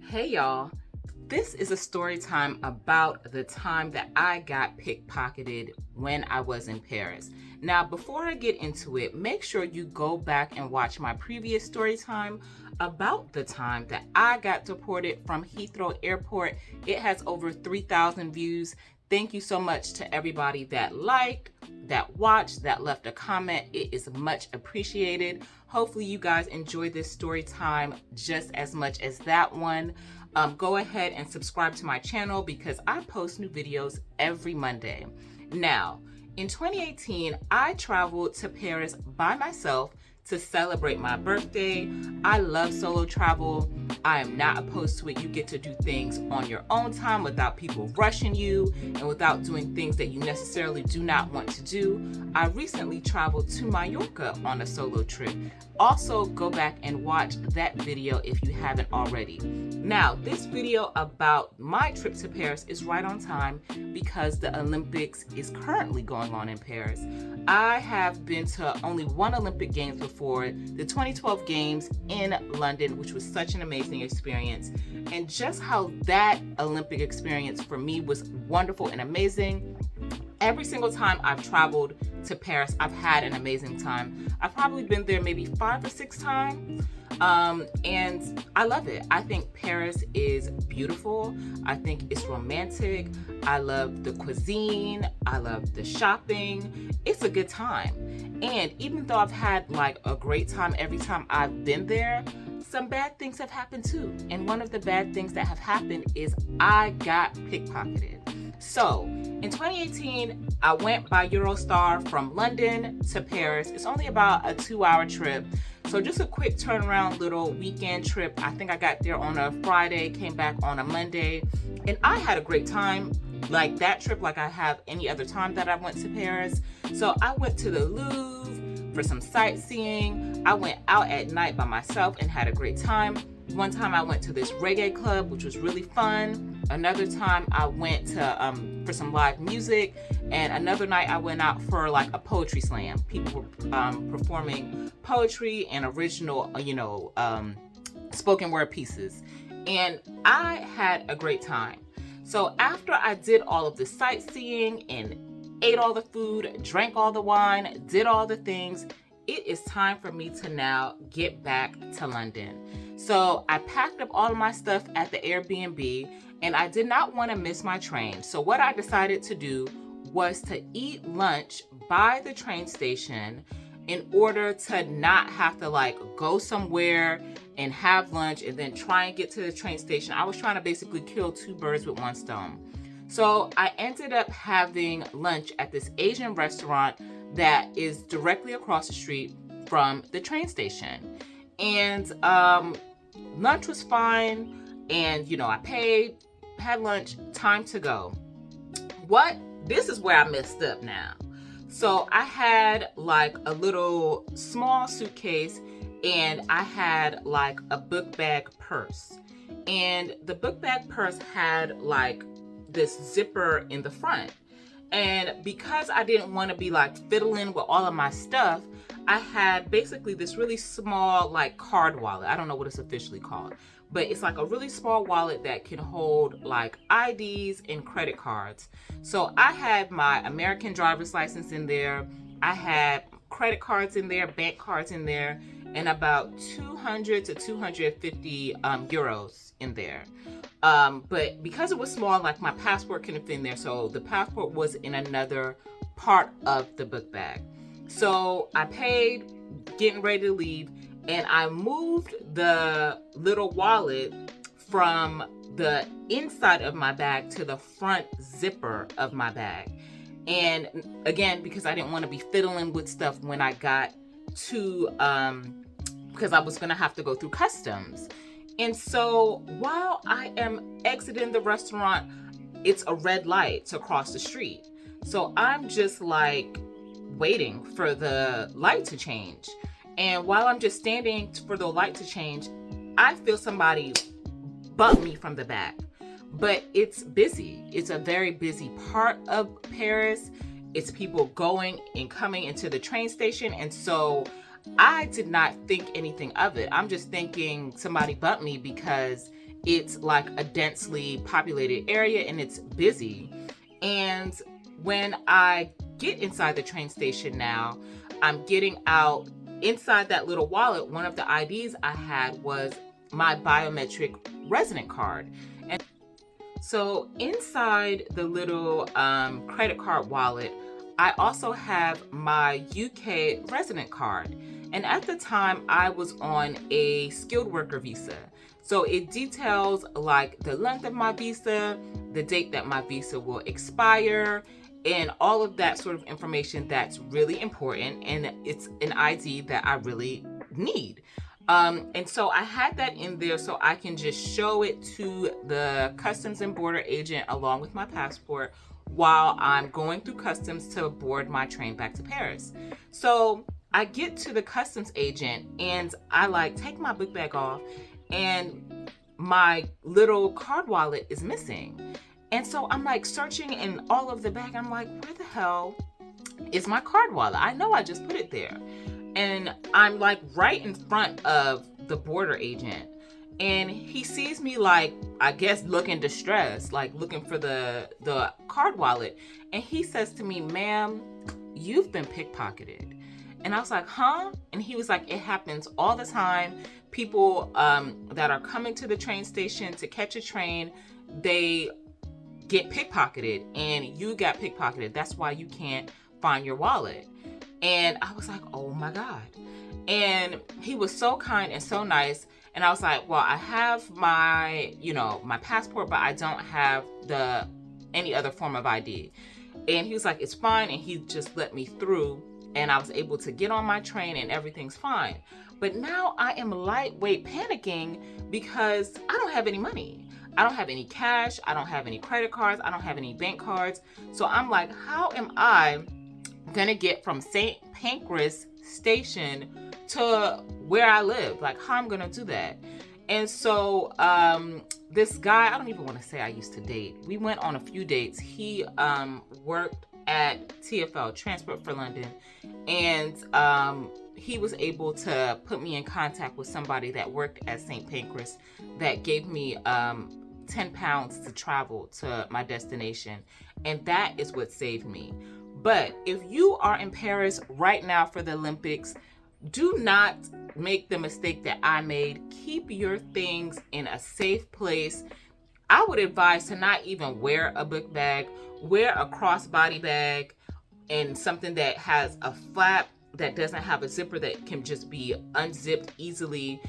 Hey y'all, this is a story time about the time that I got pickpocketed when I was in Paris. Now, before I get into it, make sure you go back and watch my previous story time about the time that I got deported from Heathrow Airport. It has over 3,000 views. Thank you so much to everybody that liked, that watched, that left a comment. It is much appreciated. Hopefully you guys enjoy this story time just as much as that one. Go ahead and subscribe to my channel because I post new videos every Monday. Now, in 2018, I traveled to Paris by myself to celebrate my birthday. I love solo travel. I am not opposed to it. You get to do things on your own time without people rushing you and without doing things that you necessarily do not want to do. I recently traveled to Mallorca on a solo trip. Also, go back and watch that video if you haven't already. Now, this video about my trip to Paris is right on time because the Olympics is currently going on in Paris. I have been to only one Olympic Games before, the 2012 Games in London, which was such an amazing experience. And just how that Olympic experience for me was wonderful and amazing. Every single time I've traveled to Paris, I've had an amazing time. I've probably been there maybe 5 or 6 times. And I love it. I think Paris is beautiful. I think it's romantic. I love the cuisine. I love the shopping. It's a good time. And even though I've had like a great time every time I've been there, some bad things have happened too. And one of the bad things that have happened is I got pickpocketed. So in 2018, I went by Eurostar from London to Paris. It's only about a 2-hour trip. So just a quick turnaround little weekend trip. I think I got there on a Friday, came back on a Monday, and I had a great time. Like that trip, like I have any other time that I went to Paris. So I went to the Louvre for some sightseeing. I went out at night by myself and had a great time. One time I went to this reggae club, which was really fun. Another time I went to for some live music, and another night I went out for like a poetry slam. People were performing poetry and original, spoken word pieces, and I had a great time. So after I did all of the sightseeing and ate all the food, drank all the wine, did all the things, it is time for me to now get back to London. So I packed up all of my stuff at the Airbnb, and I did not want to miss my train. So what I decided to do was to eat lunch by the train station in order to not have to like go somewhere and have lunch and then try and get to the train station. I was trying to basically kill 2 birds with 1 stone. So I ended up having lunch at this Asian restaurant that is directly across the street from the train station. And lunch was fine. And, I paid, had lunch, time to go. This is where I messed up now. So I had like a little small suitcase and I had like a book bag purse. And the book bag purse had like this zipper in the front. And because I didn't want to be like fiddling with all of my stuff, I had basically this really small like card wallet. I don't know what it's officially called, but it's like a really small wallet that can hold like IDs and credit cards. So I had my American driver's license in there. I had credit cards in there, bank cards in there, and about 200 to 250 euros in there. But because it was small, like my passport couldn't fit in there. So the passport was in another part of the book bag. So I paid, getting ready to leave, and I moved the little wallet from the inside of my bag to the front zipper of my bag. And again, because I didn't want to be fiddling with stuff when I got to, because I was going to have to go through customs. And so while I am exiting the restaurant, it's a red light to cross the street. So I'm just like waiting for the light to change. And while I'm just standing for the light to change, I feel somebody bump me from the back. But it's busy. It's a very busy part of Paris. It's people going and coming into the train station. And so I did not think anything of it. I'm just thinking somebody bumped me because it's like a densely populated area and it's busy. And when I get inside the train station now, I'm getting out. Inside that little wallet, one of the IDs I had was my biometric resident card. And so inside the little credit card wallet, I also have my UK resident card. And at the time, I was on a skilled worker visa. So it details like the length of my visa, the date that my visa will expire, and all of that sort of information that's really important. And it's an ID that I really need. And so I had that in there so I can just show it to the Customs and Border agent along with my passport while I'm going through customs to board my train back to Paris. So I get to the customs agent and I like take my book bag off and my little card wallet is missing. And so I'm like searching in all of the bag. I'm like, where the hell is my card wallet? I know I just put it there. And I'm like right in front of the border agent. And he sees me like, I guess looking distressed, like looking for the card wallet. And he says to me, ma'am, you've been pickpocketed. And I was like, huh? And he was like, it happens all the time. People that are coming to the train station to catch a train, they get pickpocketed and you got pickpocketed. That's why you can't find your wallet. And I was like, oh my God. And he was so kind and so nice. And I was like, well, I have my, my passport, but I don't have any other form of ID. And he was like, it's fine. And he just let me through. And I was able to get on my train and everything's fine. But now I am lightweight panicking because I don't have any money. I don't have any cash. I don't have any credit cards. I don't have any bank cards. So I'm like, how am I gonna get from St. Pancras station to where I live? Like, how I'm gonna do that? And so this guy, I don't even want to say I used to date. We went on a few dates. He worked at TfL, Transport for London, and he was able to put me in contact with somebody that worked at St. Pancras that gave me £10 to travel to my destination. And that is what saved me. But if you are in Paris right now for the Olympics, do not make the mistake that I made. Keep your things in a safe place. I would advise to not even wear a book bag. Wear a crossbody bag and something that has a flap that doesn't have a zipper that can just be unzipped easily,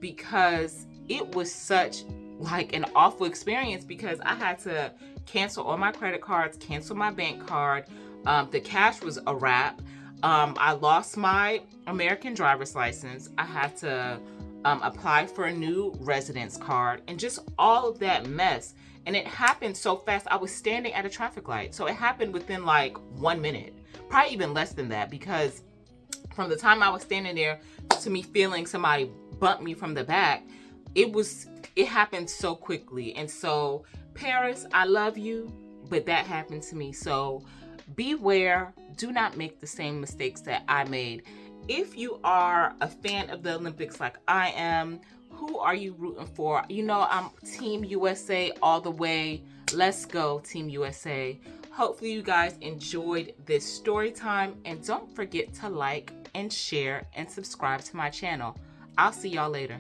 because it was such like an awful experience because I had to cancel all my credit cards, cancel my bank card. The cash was a wrap. I lost my American driver's license. I had to apply for a new residence card and just all of that mess. And it happened so fast. I was standing at a traffic light. So it happened within like 1 minute, probably even less than that, because from the time I was standing there to me feeling somebody bump me from the back, it happened so quickly. And so Paris, I love you, but that happened to me. So beware, do not make the same mistakes that I made. If you are a fan of the Olympics like I am, who are you rooting for? I'm Team USA all the way. Let's go, Team USA. Hopefully you guys enjoyed this story time, and don't forget to like and share and subscribe to my channel. I'll see y'all later.